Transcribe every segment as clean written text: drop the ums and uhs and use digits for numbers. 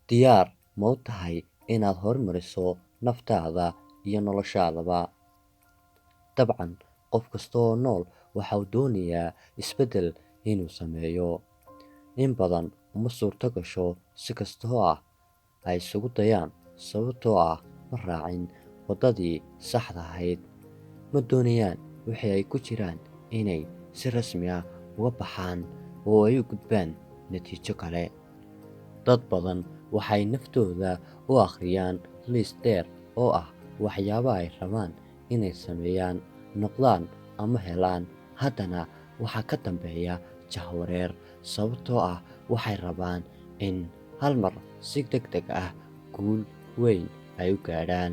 diyaar ma u tahay inaad horumariso naftaada iyo noloshaadaba? Dabcan, qof kasta oo nool waxa uu doonayaa isbeddel inuu sameeyo. In badan uma suurto gasho si kastoo ay isugu dayaan sababtoo ma raacin waddadii saxda ahayd. Ma doonayaan wixii ay ku jiraan inay si rasmi ah uga baxaan oo ay u gudbaan natiijo kale. Dad badan waxay naftooda u akhriyaan liis dheer oo waxyaabaha ay rabaan inay sameeyaan, noqdaan ama helaan. Haddana waxaa ka dambeeya jahwareer sababtoo waxay rabaan in hal mar si degdeg ah guul weyn ay u gaadhaan.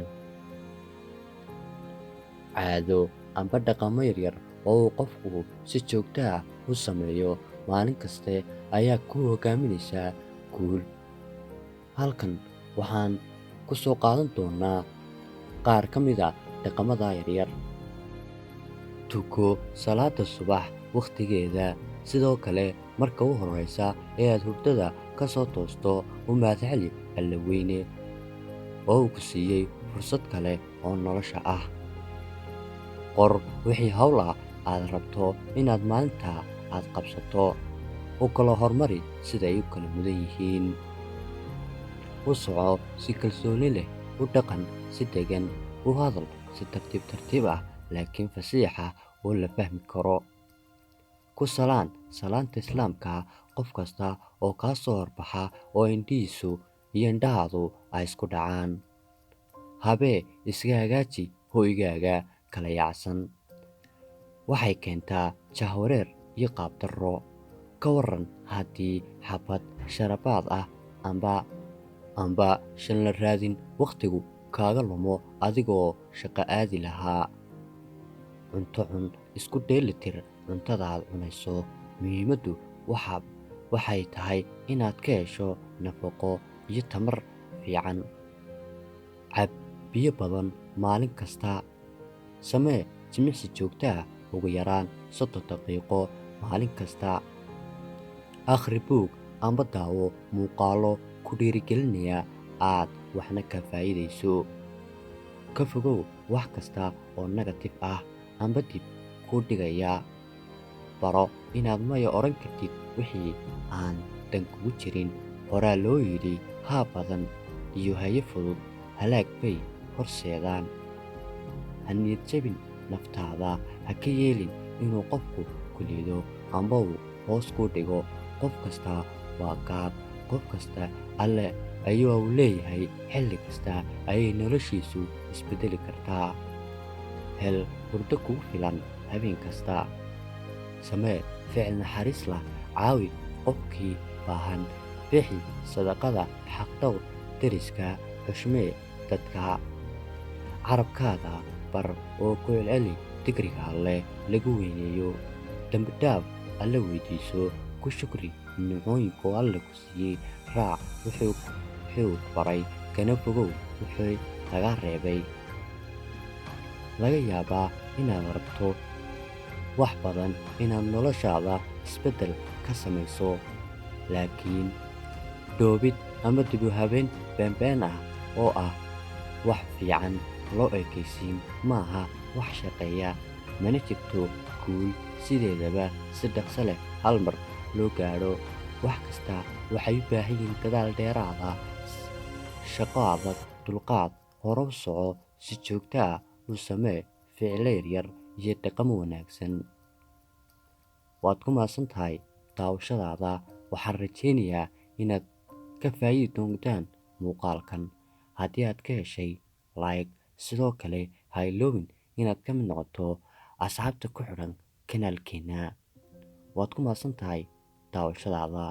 Caado amba dhaqamo yaryar oo uu qofku si joogto u sameeyo maalin kaste ayaa ku hoggaaminaysa guul. Halkan waxaan ku soo qaadan doonaa qaar ka mid dhaqamada yaryar. Tuko salaada subax wakhtigeeda. Sidoo kale, marka u horreysa ee aad hurdada ka soo toosto, u mahadceli Alle weyne oo uu ku siiyey fursad kale oo nolosha ah. Qor wixii hawl aad rabto inaad maalinta aad qabsato. U kala hormari sida ay u kala mudan yihiin. U soco si kalsooni leh. U dhaqan si deggan. U hadal si tartiib tartiib laakiin fasiix oo la fahmi karo. Ku salaan salaanta Islaamka qof kasta oo kaa soo horbaxa oo indhihiisu iyo indhahaadu ay isku dhacaan. Habee iska hagaaji hoygaaga kala yaacsan. Waxay keentaa jahwareer iyo qaab darro. Ka waran haddii xabad sharabaad amba shan raadin wakhtigu kaaga lumo adigoo shaqo aadi lahaa. Cunto cun. Isku dheelitir cuntada aad cunayso. Muhiimaddu waxay tahay inaad ka hesho nafaqo iyo tamar fiican. Cab biyo badan maalin kasta. Samee jimicsi joogto ugu yaraan 30 daqiiqo maalin kasta. Akhri buug amba daawo muuqaallo ku dhiirigelinaya aad waxna ka faa'iidayso. Ka fogow wax kasta oo negative amba dib kuu dhigaya. Baro inaad maya odhan kartid wixii aan dan kugu jirin. Horaa loo yidhi haa badan iyo haye fudud halaag bay horseedaan. Ha niyad jabin naftaada. Ha ka yeelin inuu qofku ku liido amba uu hoos kuu dhigo. Qof kasta waa gaar. Qof kasta Alle ayuu leeyahay. Xilli kasta ayay noloshiisu isbeddeli kartaa. Hel hurdo kugu filan habeen kasta. Samee ficil naxariis leh. Caawi qofkii baahan. Bixi sadaqada. Xaq dhowr deriska. Xushmee dadka. Carabkaada bar oo ku celceli dikriga Alle lagu weyneeyo. Dambi dhaaf Alle weydiiso. Ku shukri nimcooyinka Alle ku siiyey. Raac wuxuu baray kana fogow wuxuu laga reebay. Laga yaabaa inaad rabto wax badan inaad noloshaada isbeddel ka samayso, laakiin dhoobid ama dib u habeyn been oo wax fiican loo ekaysiin maaha wax shaqeeya. Mana jirto guul sideedaba si dhaqso leh hal mar loo gaadho. Wax kasta waxay u baahan yihiin dadaal dheeraad shaqo adag, dulqaad. Hore u soco si joogto u samee ficilo yaryar iyo dhaqamo wanaagsan. Waad ku mahadsan tahay daawashadaada. Waxaan rajaynayaa inaad ka faa'iidi doontaan muuqaalkan. Haddii aad ka heshay like. Sidoo kale ha iloobin inaad ka mid noqoto asxaabta ku xidhan kanaalkeena. Waad ku mahadsan tahay daawashadaada.